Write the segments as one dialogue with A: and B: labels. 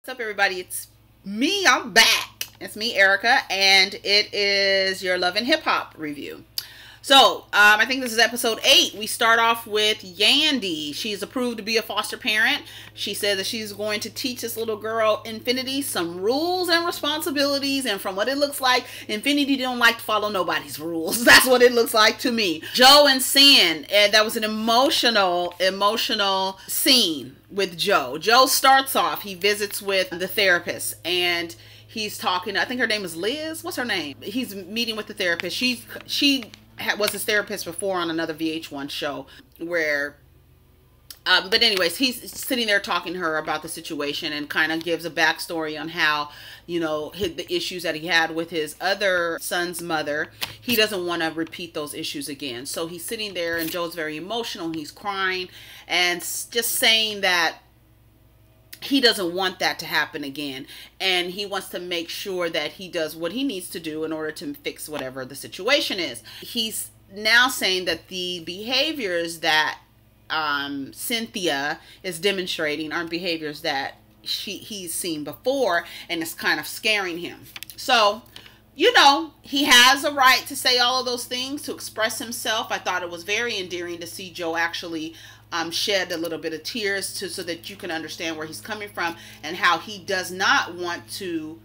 A: What's up, everybody? It's me. I'm back. It's me, Erica, and it is your Love and Hip Hop review. So, I think this is episode 8. We start off with Yandy. She's approved to be a foster parent. She said that she's going to teach this little girl, Infinity, some rules and responsibilities. And from what it looks like, Infinity don't like to follow nobody's rules. That's what it looks like to me. Joe and Sin, and that was an emotional scene with Joe. Joe starts off, he visits with the therapist, and he's talking, I think her name is Liz. What's her name? He's meeting with the therapist. She was his therapist before on another VH1 show where but anyways, he's sitting there talking to her about the situation and kind of gives a backstory on how, the issues that he had with his other son's mother. He doesn't want to repeat those issues again. So he's sitting there and Joe's very emotional. He's crying and just saying that he doesn't want that to happen again, and he wants to make sure that he does what he needs to do in order to fix whatever the situation is. He's now saying that the behaviors that Cynthia is demonstrating aren't behaviors that he's seen before, and it's kind of scaring him. So, he has a right to say all of those things, to express himself. I thought it was very endearing to see Joe actually shed a little bit of tears so that you can understand where he's coming from and how he does not want to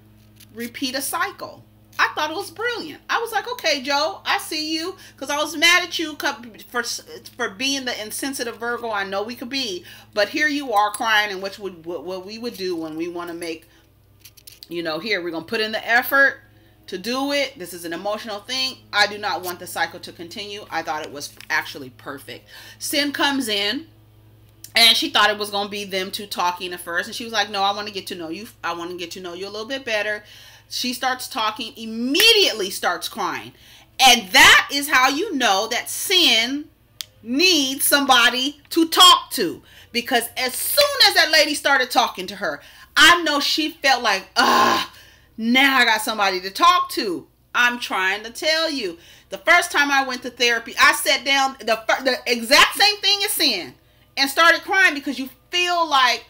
A: repeat a cycle. I thought it was brilliant. I was like, okay, Joe, I see you, because I was mad at you for being the insensitive Virgo I know we could be, but here you are crying, and what we would do when we want to make, here we're gonna put in the effort to do it. This is an emotional thing. I do not want the cycle to continue. I thought it was actually perfect. Sin comes in, and she thought it was going to be them two talking at first. And she was like, no, I want to get to know you. I want to get to know you a little bit better. She starts talking, immediately starts crying. And that is how you know that Sin needs somebody to talk to. Because as soon as that lady started talking to her, I know she felt like, now I got somebody to talk to. I'm trying to tell you. The first time I went to therapy, I sat down the exact same thing as Sin and started crying, because you feel like,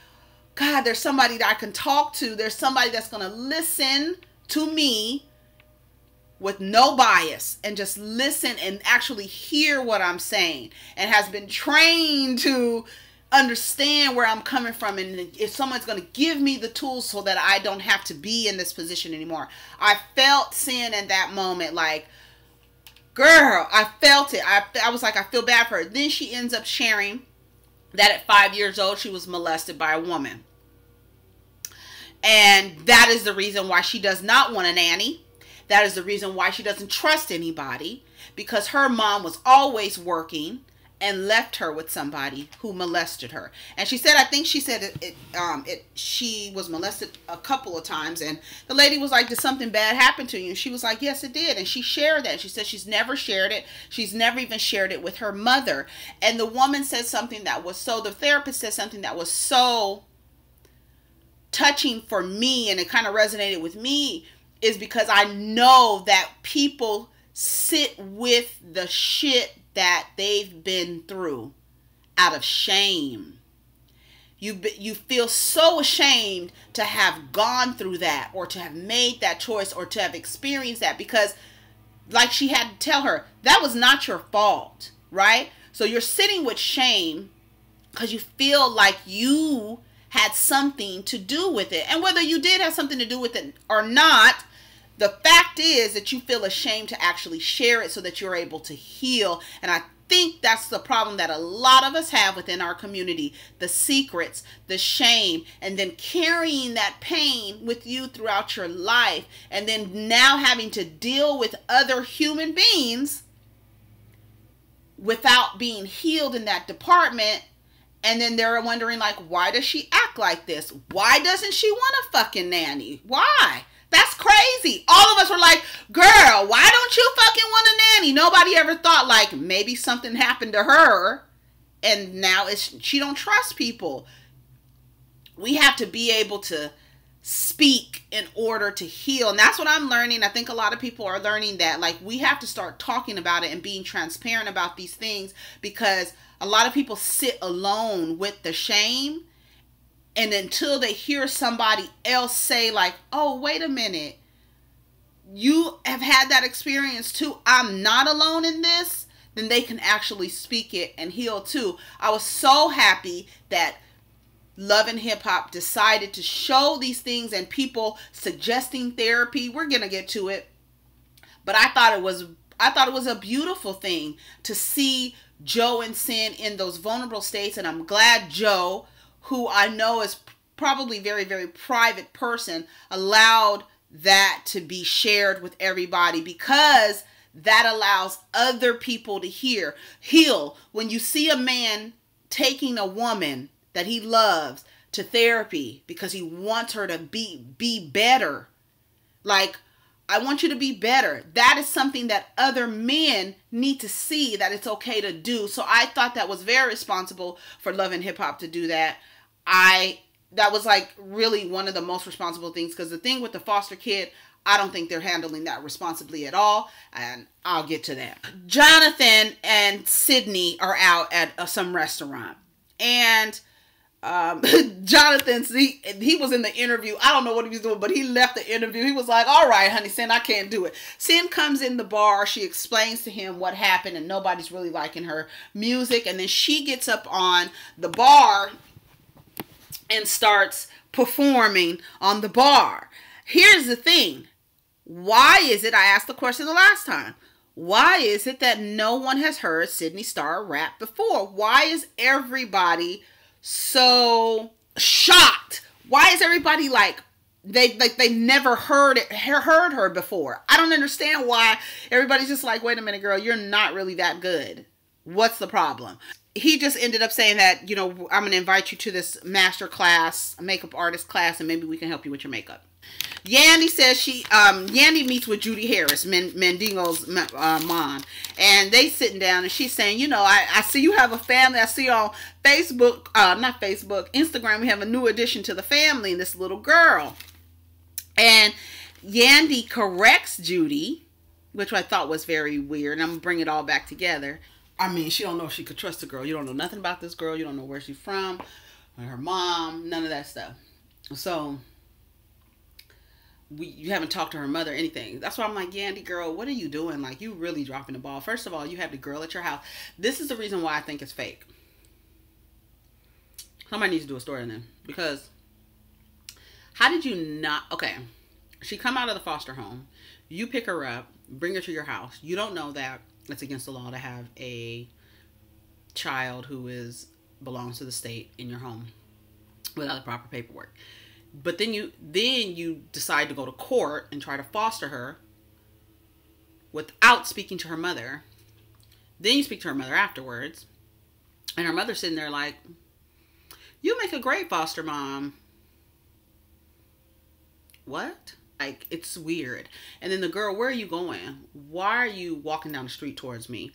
A: God, there's somebody that I can talk to. There's somebody that's going to listen to me with no bias and just listen and actually hear what I'm saying, and has been trained to understand where I'm coming from, and if someone's going to give me the tools so that I don't have to be in this position anymore. I felt Sin in that moment, like, girl, I felt it. I was like, I feel bad for her. Then she ends up sharing that at 5 years old she was molested by a woman, and that is the reason why she does not want a nanny. That is the reason why she doesn't trust anybody, because her mom was always working and left her with somebody who molested her. And she said, I think she said she was molested a couple of times, and the lady was like, did something bad happen to you? And she was like, yes, it did. And she shared that. She said she's never shared it. She's never even shared it with her mother. And the woman said something that was the therapist said something that was so touching for me, and it kind of resonated with me, is because I know that people sit with the shit that they've been through out of shame. You feel so ashamed to have gone through that, or to have made that choice, or to have experienced that, because like she had to tell her, that was not your fault, right? So you're sitting with shame because you feel like you had something to do with it. And whether you did have something to do with it or not, the fact is that you feel ashamed to actually share it so that you're able to heal. And I think that's the problem that a lot of us have within our community. The secrets, the shame, and then carrying that pain with you throughout your life. And then now having to deal with other human beings without being healed in that department. And then they're wondering, like, why does she act like this? Why doesn't she want a fucking nanny? Why? That's crazy. All of us were like, girl, why don't you fucking want a nanny? Nobody ever thought, like, maybe something happened to her and now she don't trust people. We have to be able to speak in order to heal. And that's what I'm learning. I think a lot of people are learning that, like, we have to start talking about it and being transparent about these things, because a lot of people sit alone with the shame And until they hear somebody else say like, oh, wait a minute, you have had that experience too, I'm not alone in this, then they can actually speak it and heal too. I was so happy that Love and Hip Hop decided to show these things and people suggesting therapy. We're going to get to it. But I thought it was a beautiful thing to see Joe and Sin in those vulnerable states. And I'm glad Joe, who I know is probably very, very private person, allowed that to be shared with everybody, because that allows other people to heal. When you see a man taking a woman that he loves to therapy because he wants her to be better, like, I want you to be better. That is something that other men need to see, that it's okay to do. So I thought that was very responsible for Love and Hip Hop to do that. That was like really one of the most responsible things, because the thing with the foster kid, I don't think they're handling that responsibly at all, and I'll get to that. Jonathan and Sidney are out at some restaurant, and Jonathan, he was in the interview. I don't know what he was doing, but he left the interview. He was like, all right, honey, Sin, I can't do it. Sin comes in the bar. She explains to him what happened, and nobody's really liking her music. And then she gets up on the bar and starts performing on the bar. Here's the thing. Why is it, I asked the question the last time, why is it that no one has heard Sidney Starr rap before? Why is everybody so shocked? Why is everybody like they never heard her before? I don't understand why everybody's just like, wait a minute, girl, you're not really that good. What's the problem? He just ended up saying that, you know, I'm going to invite you to this master class, makeup artist class, and maybe we can help you with your makeup. Yandy says Yandy meets with Judy Harris, Mandingo's mom, and they sitting down, and she's saying, you know, I see you have a family. I see on Facebook, not Facebook, Instagram, we have a new addition to the family, and this little girl. And Yandy corrects Judy, which I thought was very weird, and I'm going to bring it all back together. I mean, she don't know if she could trust the girl. You don't know nothing about this girl. You don't know where she's from, or her mom, none of that stuff. So you haven't talked to her mother or anything. That's why I'm like, Yandy, girl, what are you doing? Like, you really dropping the ball. First of all, you have the girl at your house. This is the reason why I think it's fake. Somebody needs to do a story on them. Because how did you not... Okay, she come out of the foster home. You pick her up, bring her to your house. You don't know that it's against the law to have a child who belongs to the state in your home without the proper paperwork. But then you decide to go to court and try to foster her without speaking to her mother. Then you speak to her mother afterwards, and her mother's sitting there like, you make a great foster mom. What? Like, it's weird. And then the girl, where are you going? Why are you walking down the street towards me?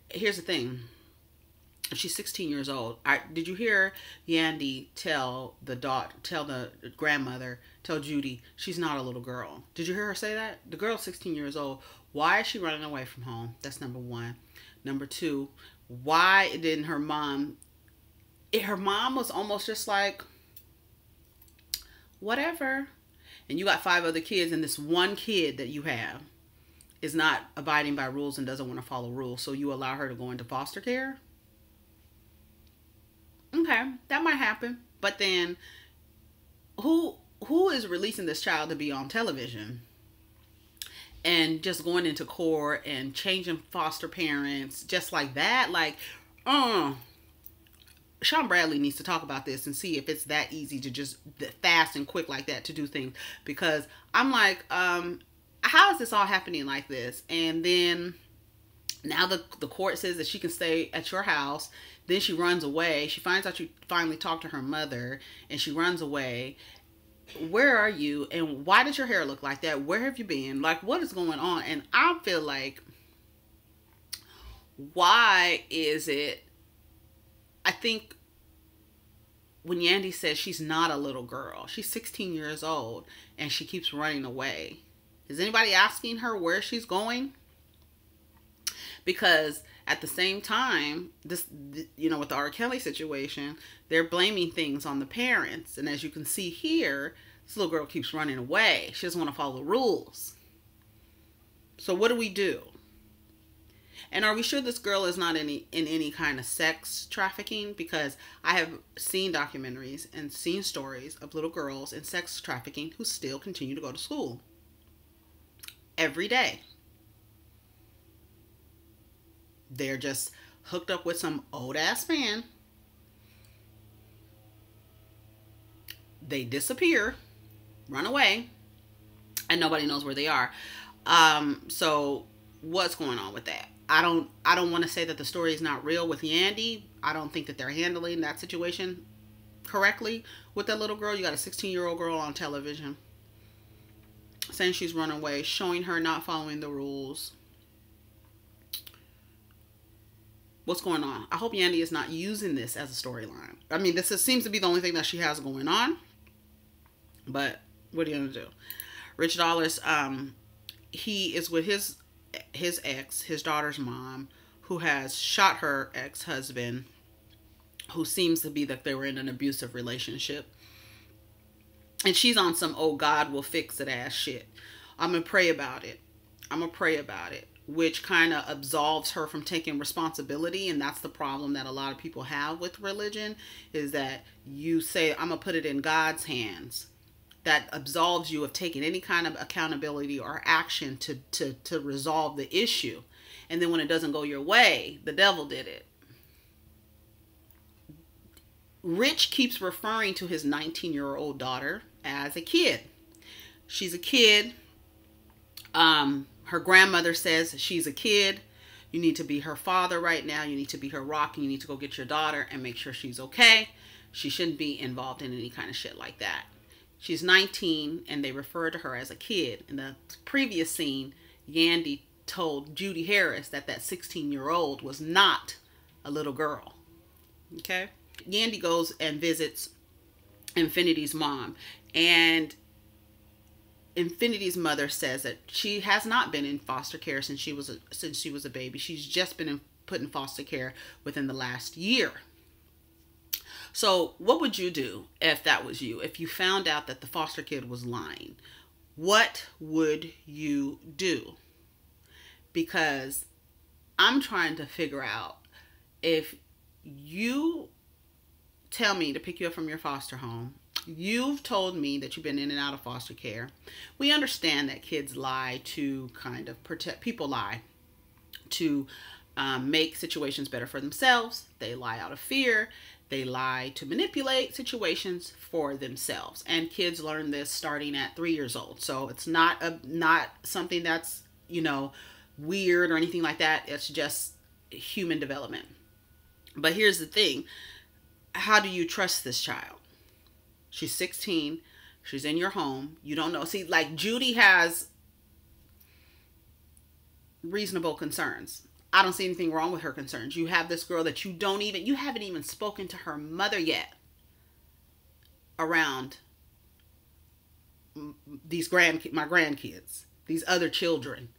A: Here's the thing. She's 16 years old. Did you hear Yandy tell the grandmother, tell Judy, she's not a little girl? Did you hear her say that? The girl's 16 years old. Why is she running away from home? That's number one. Number two, why didn't her mom was almost just like, whatever. And you got 5 other kids, and this one kid that you have is not abiding by rules and doesn't want to follow rules. So you allow her to go into foster care? Okay, that might happen. But then who is releasing this child to be on television and just going into court and changing foster parents just like that? Like, Sean Bradley needs to talk about this and see if it's that easy to just fast and quick like that to do things. Because I'm like, how is this all happening like this? And then now the court says that she can stay at your house. Then she runs away. She finds out you finally talked to her mother, and she runs away. Where are you? And why does your hair look like that? Where have you been? Like, what is going on? And I feel like, why is it? I think when Yandy says she's not a little girl, she's 16 years old, and she keeps running away. Is anybody asking her where she's going? Because at the same time, this, you know, with the R. Kelly situation, they're blaming things on the parents. And as you can see here, this little girl keeps running away. She doesn't want to follow the rules. So what do we do? And are we sure this girl is not in any kind of sex trafficking? Because I have seen documentaries and seen stories of little girls in sex trafficking who still continue to go to school every day. They're just hooked up with some old ass man. They disappear, run away, and nobody knows where they are. So what's going on with that? I don't want to say that the story is not real with Yandy. I don't think that they're handling that situation correctly with that little girl. You got a 16-year-old girl on television saying she's run away, showing her not following the rules. What's going on? I hope Yandy is not using this as a storyline. I mean, seems to be the only thing that she has going on. But what are you going to do? Rich Dollars, he is with his ex, his daughter's mom, who has shot her ex-husband, who seems to be that they were in an abusive relationship. And she's on some, oh, God will fix it ass shit. I'm going to pray about it. Which kind of absolves her from taking responsibility. And that's the problem that a lot of people have with religion, is that you say, I'm going to put it in God's hands. That absolves you of taking any kind of accountability or action to resolve the issue. And then when it doesn't go your way, the devil did it. Rich keeps referring to his 19-year-old daughter as a kid. She's a kid. Her grandmother says she's a kid. You need to be her father right now. You need to be her rock. And you need to go get your daughter and make sure she's okay. She shouldn't be involved in any kind of shit like that. She's 19 and they refer to her as a kid. In the previous scene, Yandy told Judy Harris that 16-year-old was not a little girl. Okay? Yandy goes and visits Infinity's mom, and Infinity's mother says that she has not been in foster care since she was a baby. She's just been put in foster care within the last year. So what would you do if that was you? If you found out that the foster kid was lying, what would you do? Because I'm trying to figure out, if you tell me to pick you up from your foster home, you've told me that you've been in and out of foster care. We understand that kids lie to kind of protect, people lie to make situations better for themselves. They lie out of fear. They lie to manipulate situations for themselves. And kids learn this starting at 3 years old. So it's not something that's, you know, weird or anything like that. It's just human development. But here's the thing. How do you trust this child? She's 16. She's in your home. You don't know. See, like, Judy has reasonable concerns. I don't see anything wrong with her concerns. You have this girl that you haven't even spoken to her mother yet around these my grandkids, these other children.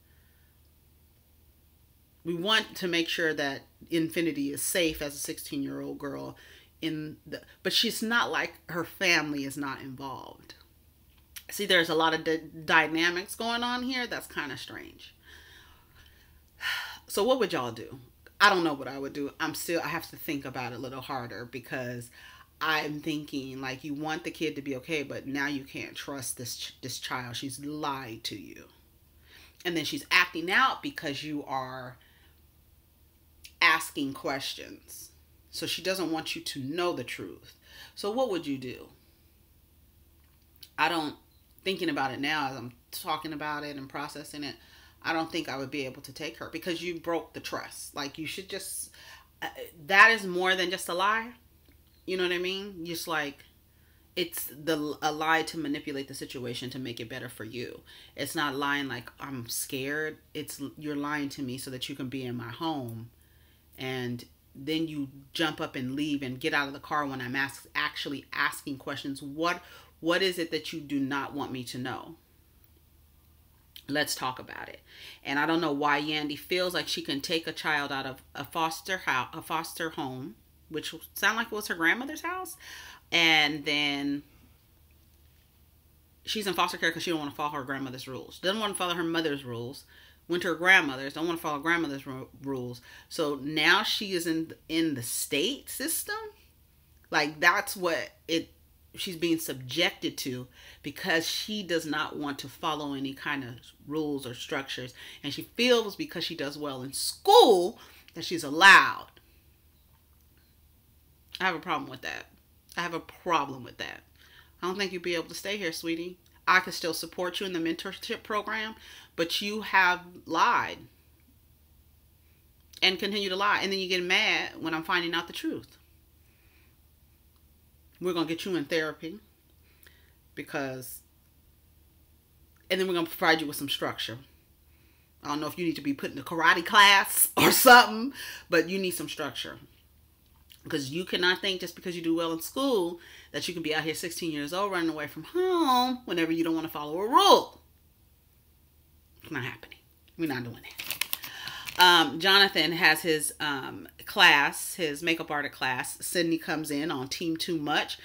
A: We want to make sure that Infinity is safe as a 16-year-old girl but she's not, like, her family is not involved. See, there's a lot of dynamics going on here that's kind of strange. So what would y'all do? I don't know what I would do. I have to think about it a little harder, because I'm thinking, like, you want the kid to be okay, but now you can't trust this child. She's lied to you. And then she's acting out because you are asking questions. So she doesn't want you to know the truth. So what would you do? Thinking about it now as I'm talking about it and processing it, I don't think I would be able to take her, because you broke the trust. Like, you should just, that is more than just a lie. You know what I mean? Just like, it's a lie to manipulate the situation to make it better for you. It's not lying like, I'm scared. It's, you're lying to me so that you can be in my home. And then you jump up and leave and get out of the car when I'm actually asking questions. What is it that you do not want me to know? Let's talk about it. And I don't know why Yandy feels like she can take a child out of a foster home, which sounded like it was her grandmother's house, and then she's in foster care because she don't want to follow her grandmother's rules. Doesn't want to follow her mother's rules. Went to her grandmother's. Don't want to follow grandmother's rules. So now she is in the state system. Like, that's what she's being subjected to, because she does not want to follow any kind of rules or structures. And she feels because she does well in school that she's allowed. I have a problem with that. I have a problem with that. I don't think you'd be able to stay here, sweetie. I could still support you in the mentorship program, but you have lied and continue to lie. And then you get mad when I'm finding out the truth. We're going to get you in therapy and then we're going to provide you with some structure. I don't know if you need to be put in a karate class or something, but you need some structure. Because you cannot think just because you do well in school that you can be out here 16 years old running away from home whenever you don't want to follow a rule. It's not happening. We're not doing that. Jonathan has his class, his makeup artist class. Sidney comes in on Team Too Much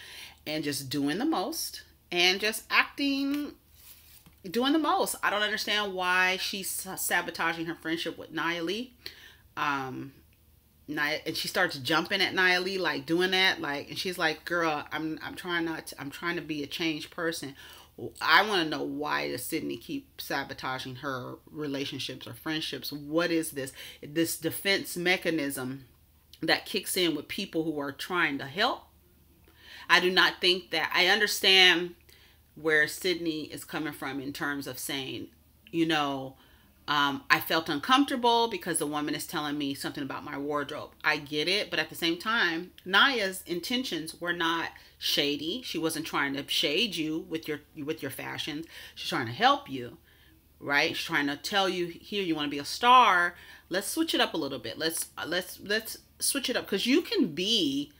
A: and just doing the most and just doing the most. I don't understand why she's sabotaging her friendship with Nia Lee. And she starts jumping at Nia Lee, like doing that, like, and she's like, girl, I'm trying to be a changed person. I want to know, why does Sidney keep sabotaging her relationships or friendships? What is this defense mechanism that kicks in with people who are trying to help? I do not think that, I understand where Sidney is coming from in terms of saying, you know, I felt uncomfortable because the woman is telling me something about my wardrobe. I get it, but at the same time, Naya's intentions were not shady. She wasn't trying to shade you with your fashions. She's trying to help you, right? She's trying to tell you, here, you want to be a star. Let's switch it up a little bit. Let's switch it up, because you can be,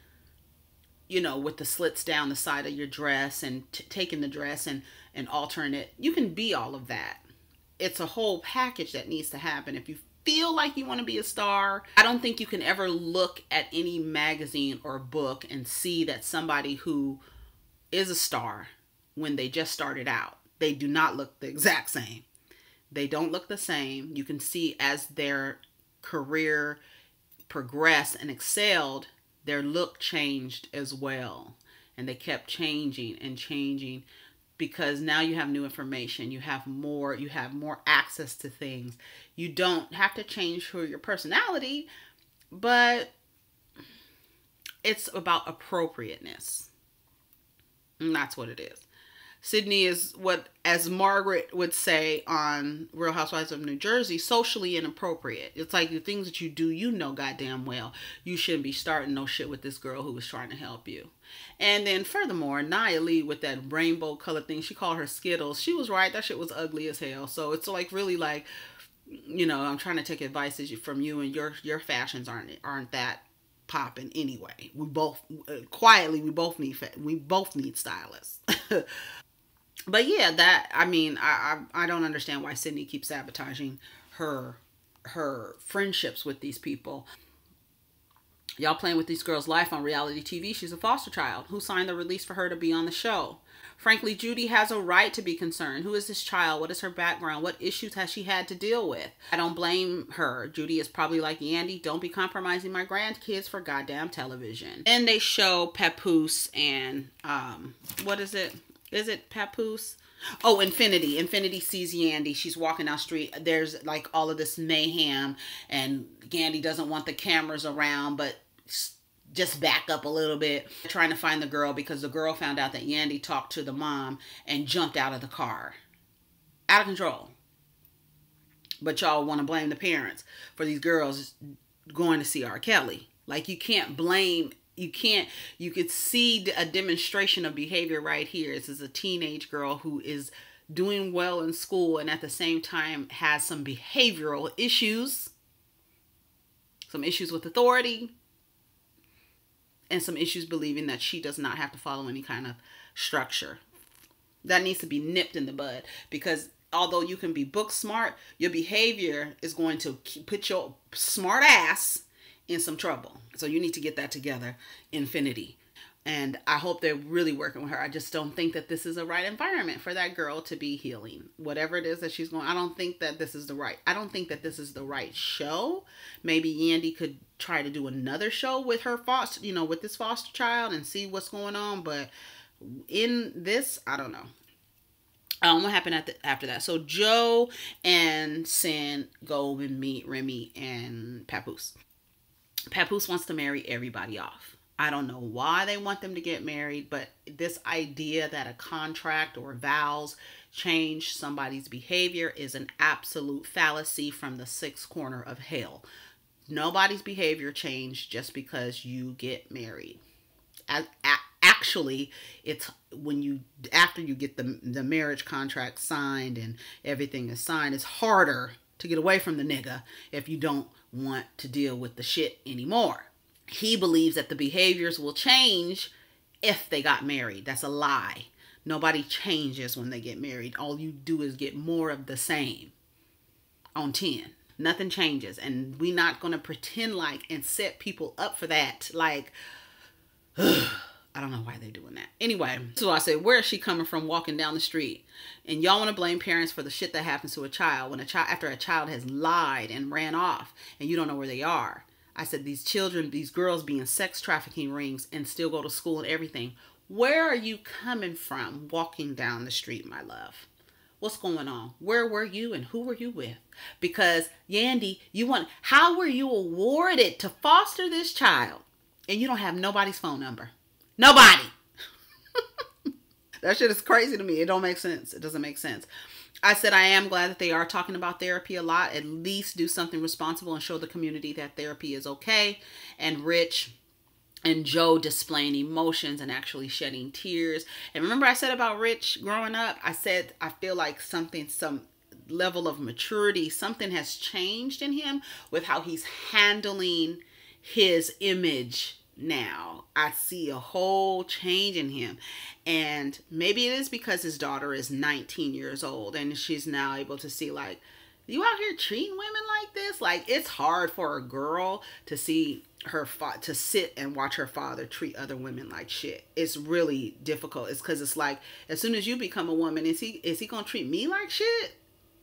A: you know, with the slits down the side of your dress and taking the dress and altering it. You can be all of that. It's a whole package that needs to happen. If you feel like you want to be a star, I don't think you can ever look at any magazine or book and see that somebody who is a star, when they just started out, they do not look the exact same. They don't look the same. You can see as their career progressed and excelled, their look changed as well. And they kept changing and changing, because now you have new information. You have more access to things. You don't have to change for your personality, but it's about appropriateness. And that's what it is. Sidney is what, as Margaret would say on Real Housewives of New Jersey, socially inappropriate. It's like the things that you do, you know goddamn well you shouldn't be starting no shit with this girl who was trying to help you. And then furthermore, Nia Lee with that rainbow color thing, she called her Skittles. She was right. That shit was ugly as hell. So it's like, really, like, you know, I'm trying to take advice from you, and your fashions aren't that popping anyway. We both quietly, we both need stylists. But yeah, that, I mean, I don't understand why Sidney keeps sabotaging her friendships with these people. Y'all playing with these girls' life on reality TV. She's a foster child. Who signed the release for her to be on the show? Frankly, Judy has a right to be concerned. Who is this child? What is her background? What issues has she had to deal with? I don't blame her. Judy is probably like Yandy. Don't be compromising my grandkids for goddamn television. And they show Papoose and, what is it? Is it Papoose? Oh, Infinity. Infinity sees Yandy. She's walking down the street. There's like all of this mayhem, and Yandy doesn't want the cameras around, but just back up a little bit, trying to find the girl, because the girl found out that Yandy talked to the mom and jumped out of the car. Out of control. But y'all want to blame the parents for these girls going to see R. Kelly. Like, you can't blame, you could see a demonstration of behavior right here. This is a teenage girl who is doing well in school and at the same time has some behavioral issues, some issues with authority, and some issues believing that she does not have to follow any kind of structure. That needs to be nipped in the bud, because although you can be book smart, your behavior is going to put your smart ass in some trouble. So you need to get that together, Infinity. And I hope they're really working with her. I just don't think that this is a right environment for that girl to be healing. Whatever it is that she's going, I don't think that this is the right show. Maybe Yandy could try to do another show with her foster, with this foster child and see what's going on. But in this, I don't know. What happened after that? So Joe and Sin go and meet Remy and Papoose. Papoose wants to marry everybody off. I don't know why they want them to get married, but this idea that a contract or vows change somebody's behavior is an absolute fallacy from the sixth corner of hell. Nobody's behavior changed just because you get married. Actually, it's after you get the marriage contract signed and everything is signed, it's harder to get away from the nigga if you don't want to deal with the shit anymore. He believes that the behaviors will change if they got married. That's a lie. Nobody changes when they get married. All you do is get more of the same on 10. Nothing changes. And we're not going to pretend like and set people up for that. Like, I don't know why they're doing that. Anyway, so I said, where is she coming from walking down the street? And y'all want to blame parents for the shit that happens to a child after a child has lied and ran off and you don't know where they are. I said, these girls be in sex trafficking rings and still go to school and everything. Where are you coming from walking down the street, my love? What's going on? Where were you and who were you with? Because Yandy, how were you awarded to foster this child and you don't have nobody's phone number? Nobody. That shit is crazy to me. It don't make sense. It doesn't make sense. I said, I am glad that they are talking about therapy a lot. At least do something responsible and show the community that therapy is okay. And Rich and Joe displaying emotions and actually shedding tears. And remember I said about Rich growing up? I said, I feel like some level of maturity, something has changed in him with how he's handling his image now. I see a whole change in him. And maybe it is because his daughter is 19 years old and she's now able to see, like, you out here treating women like this? Like, it's hard for a girl to see to sit and watch her father treat other women like shit. It's really difficult. It's because it's like, as soon as you become a woman, is he gonna treat me like shit?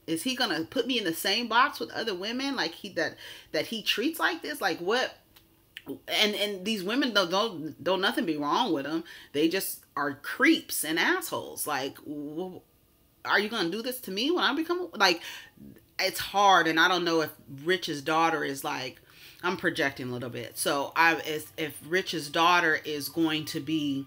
A: Is he gonna put me in the same box with other women like that he treats like this? Like, what? And these women don't nothing be wrong with them. They just are creeps and assholes. Like, are you gonna do this to me when I become like? It's hard, and I don't know if Rich's daughter is like. I'm projecting a little bit. So if Rich's daughter is going to be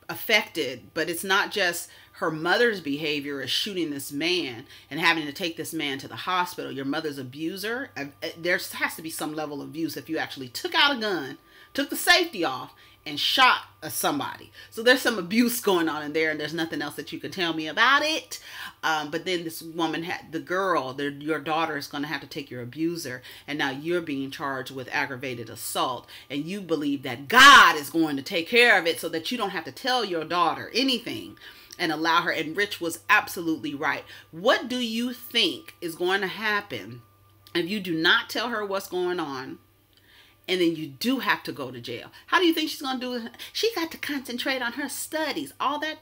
A: affected, but it's not just her mother's behavior is shooting this man and having to take this man to the hospital. Your mother's abuser. There has to be some level of abuse if you actually took out a gun, took the safety off, and shot somebody. So there's some abuse going on in there, and there's nothing else that you can tell me about it. But then this woman, your daughter is going to have to take your abuser, and now you're being charged with aggravated assault, and you believe that God is going to take care of it so that you don't have to tell your daughter anything and allow her. And Rich was absolutely right. What do you think is going to happen if you do not tell her what's going on? And then you do have to go to jail. How do you think she's going to do it? She got to concentrate on her studies. All that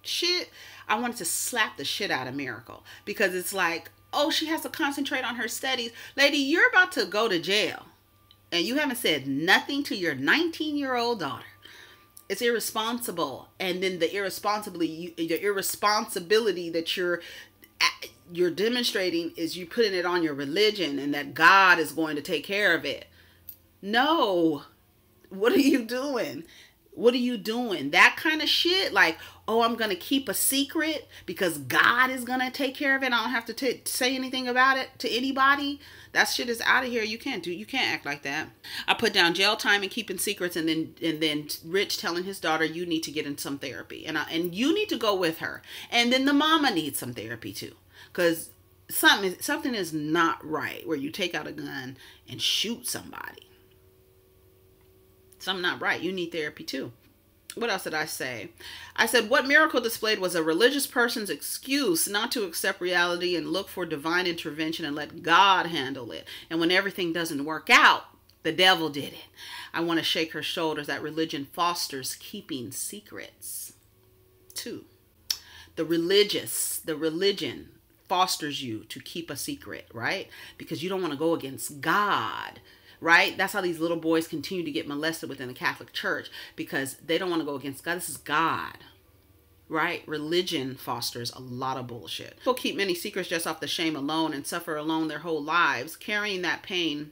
A: shit. I wanted to slap the shit out of Miracle. Because it's like, oh, she has to concentrate on her studies. Lady, you're about to go to jail. And you haven't said nothing to your 19-year-old daughter. It's irresponsible. And then the irresponsibility that you're demonstrating is you putting it on your religion and that God is going to take care of it. No. What are you doing? What are you doing? That kind of shit. Like, oh, I'm going to keep a secret because God is going to take care of it. I don't have to say anything about it to anybody. That shit is out of here. You can't act like that. I put down jail time and keeping secrets, and then Rich telling his daughter, you need to get in some therapy. And you need to go with her. And then the mama needs some therapy too. Because something is not right where you take out a gun and shoot somebody. Something not right. You need therapy too. What else did I say? I said, what Miracle displayed was a religious person's excuse not to accept reality and look for divine intervention and let God handle it. And when everything doesn't work out, the devil did it. I want to shake her shoulders that religion fosters keeping secrets. 2, the religion fosters you to keep a secret, right? Because you don't want to go against God. Right? That's how these little boys continue to get molested within the Catholic Church, because they don't want to go against God. This is God. Right? Religion fosters a lot of bullshit. People keep many secrets just off the shame alone and suffer alone their whole lives, carrying that pain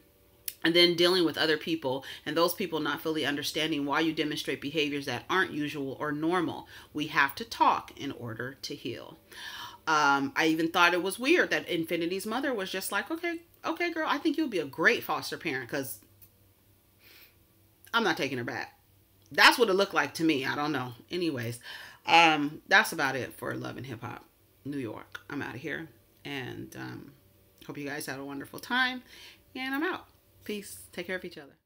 A: and then dealing with other people, and those people not fully understanding why you demonstrate behaviors that aren't usual or normal. We have to talk in order to heal. I even thought it was weird that Infinity's mother was just like, okay, girl, I think you'll be a great foster parent, because I'm not taking her back. That's what it looked like to me. I don't know. Anyways, that's about it for Love and Hip Hop New York. I'm out of here, and hope you guys had a wonderful time, and I'm out. Peace. Take care of each other.